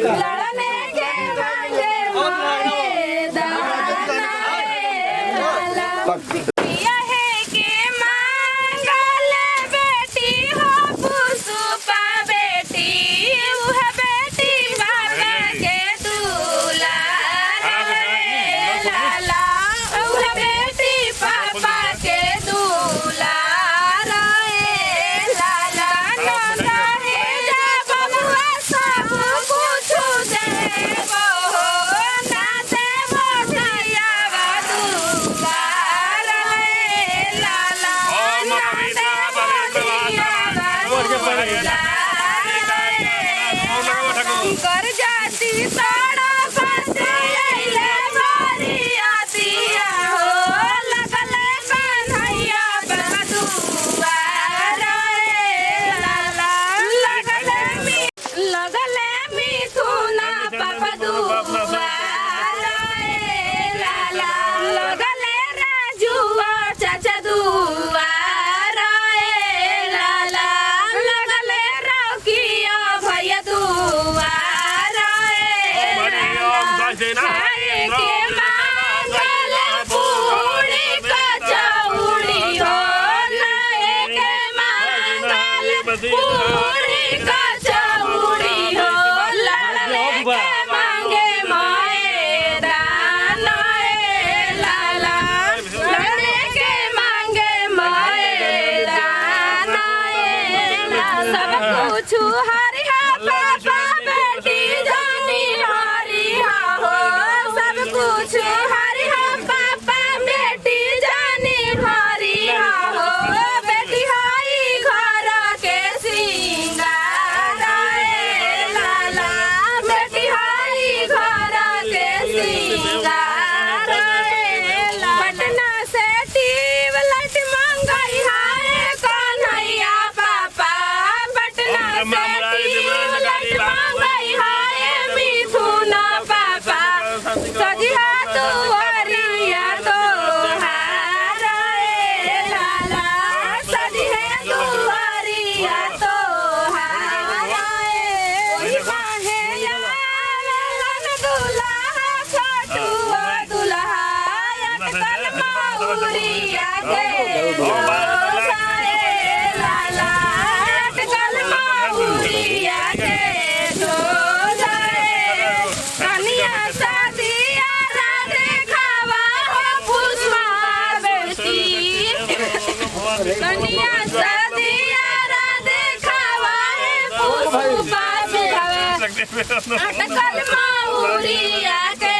लड़ने के मांगे माए दाना लाला पिया है के मांगल बेटी हो पुष्पा बेटी वह बेटी बाबा के दुलार लाला वह बेटी पापा के दुलार लाला नंदा है जब बबुआ सब कुछ देबो ना देबो नया दुलार लाला कर जाती साड़ा बसे अइले बरियातिया हो लगले कन्हैया बदुआर लाला लगले मिथुना पपदुआर लाला लगले राजुआ चाचा दुआर लाला लगले रौकिया भैया दुआर के मांगल पूरी कचौड़ी हो नए के मांगल पूरी कचौड़ी हो लड़ने के मांगे माए दाना लाला लड़ने के मांगे माए दाना सब कुछ हरिहा पापा बेटी जानी हरिहा हो सब कुछ हरिहा पापा बेटी जानी हरिहा हो बेटी हाई घर के सिंगार लाला बेटी हाई घर के सिंगार पटना से ट्यूबलाइट मंगाई हाय कन्हैया पापा पटना से ट्यूबलाइट मंगाई हाय मिथुना पापा सजिहा दुआरिया तोहार लाला सजिहे दुआरिया तोहार काहे आवेलन दुल्हा छोटुआ दुल्हा अटकल मौरिया के दोसाए लाला अटकल मौरिया के दोसाए कनिया शादिया राधे खावा हो पुष्पा बेटी कनिया शादिया राधे खावा है पुष्पा बेटी अटकल मौरिया के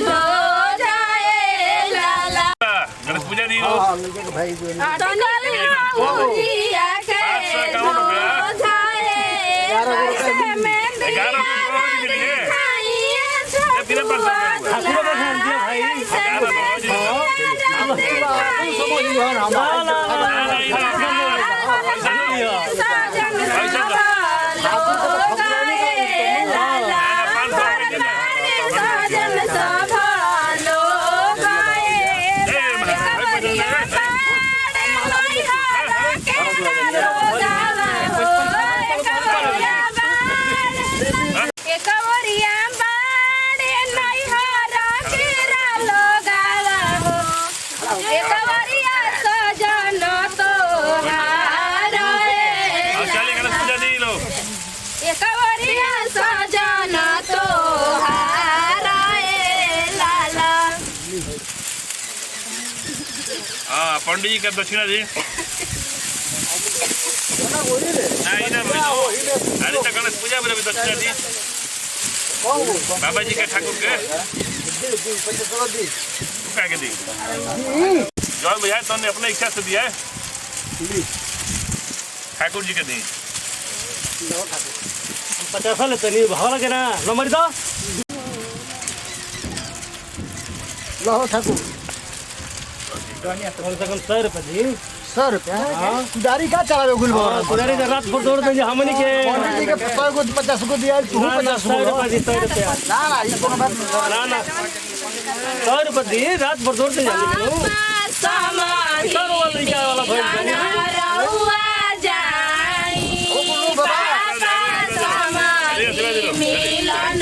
दोसाए लाला गणेश पूजा दी अटकल मौरिया के दोसाए ऐसे मेहंदिया राधे खाइए छोटुआ दुल्हा ऐसे मेहंदिया साजन सभा लोग आए लाला साजन सभा लोग आए कवरिया बाड़े लोहिया के रोजावा हो कवरिया बाड़े कवरिया बाड़े नैहरा के लोगावा हो कवरिया सजन तोहार चलिए गणेश पूजा दी लो कवरिया सजन तोहार लाला हाँ पंडित जी का दक्षिणा दी नहीं ना अरे तो गणेश पूजा में भी दक्षिणा दी बाबा जी के ठाकुर के क्या के दी जॉय भैया तुमने अपने इच्छा से दिया है ठाकुर जी के दी 50 लेते नहीं भाव लगे ना नंबर दो लो ठाकुर कम 100 रुपये जी 100 रुपया कुदारी का चलावे गुल कुदारी रात भर दौड़ देंगे हमनी के 100 को 50 को दिया तू 50 रुपये दी 100 रुपया ना ये कोनो बात ना 100 रुपये दी रात भर दौड़ देंगे मिलन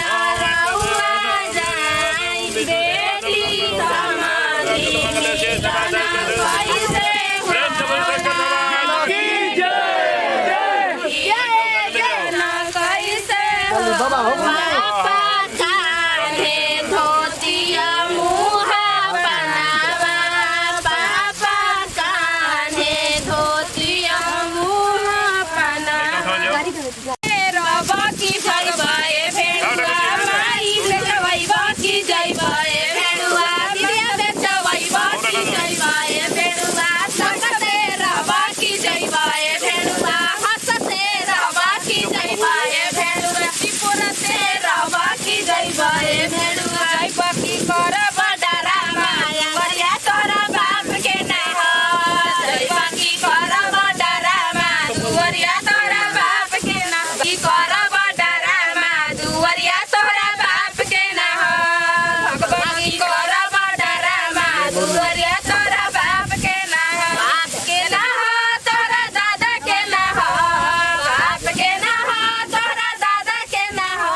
जल्दी बाबा हो पापा कान्हे धोतिया मुहा बनावा पापा कान्हे धोतिया मुहा बनावा रबा की जइबाए भेड़ुआ माई भेजबा की जइबाए भेड़ुआ दिया बेचबा की जइबाए भेड़ुआ सकते रबा की जइबाए भेड़ुआ हंसते रबा की जइबाए भेड़ुआ त्रिपुरते रबा की जइबाए भेड़ुआ जइबा की करब डरामा गरिया तोरा बाप के ना हो जइबा की करब डरामा दुवरिया तोरा बाप के ना की करब डरामा दुवरिया तोरा बाप के ना हो भगवान की करब डरामा दुवरिया तोरा बाप के ना हो बाप के ना हो तोरा दादा के ना हो बाप के ना हो तोरा दादा के ना हो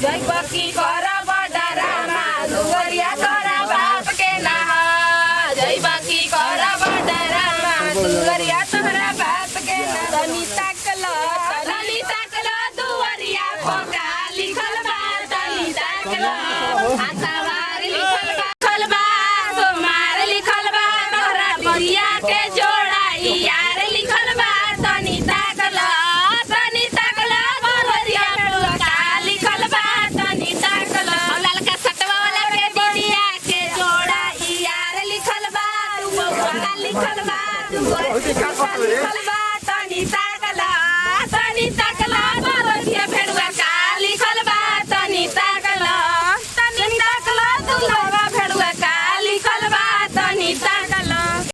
जइबा की करब डरामा दुवरिया तोरा बाप के ना हो जइबा की करब डरामा दुवरिया तोरा बाप के ना तनी ताकलो दुवरिया फोका लिखल बा तनी ताकलो आसावार लिखल बा सोमार लिखल बा तोरा बरिया के जोड़ा यार लिखल बा तनी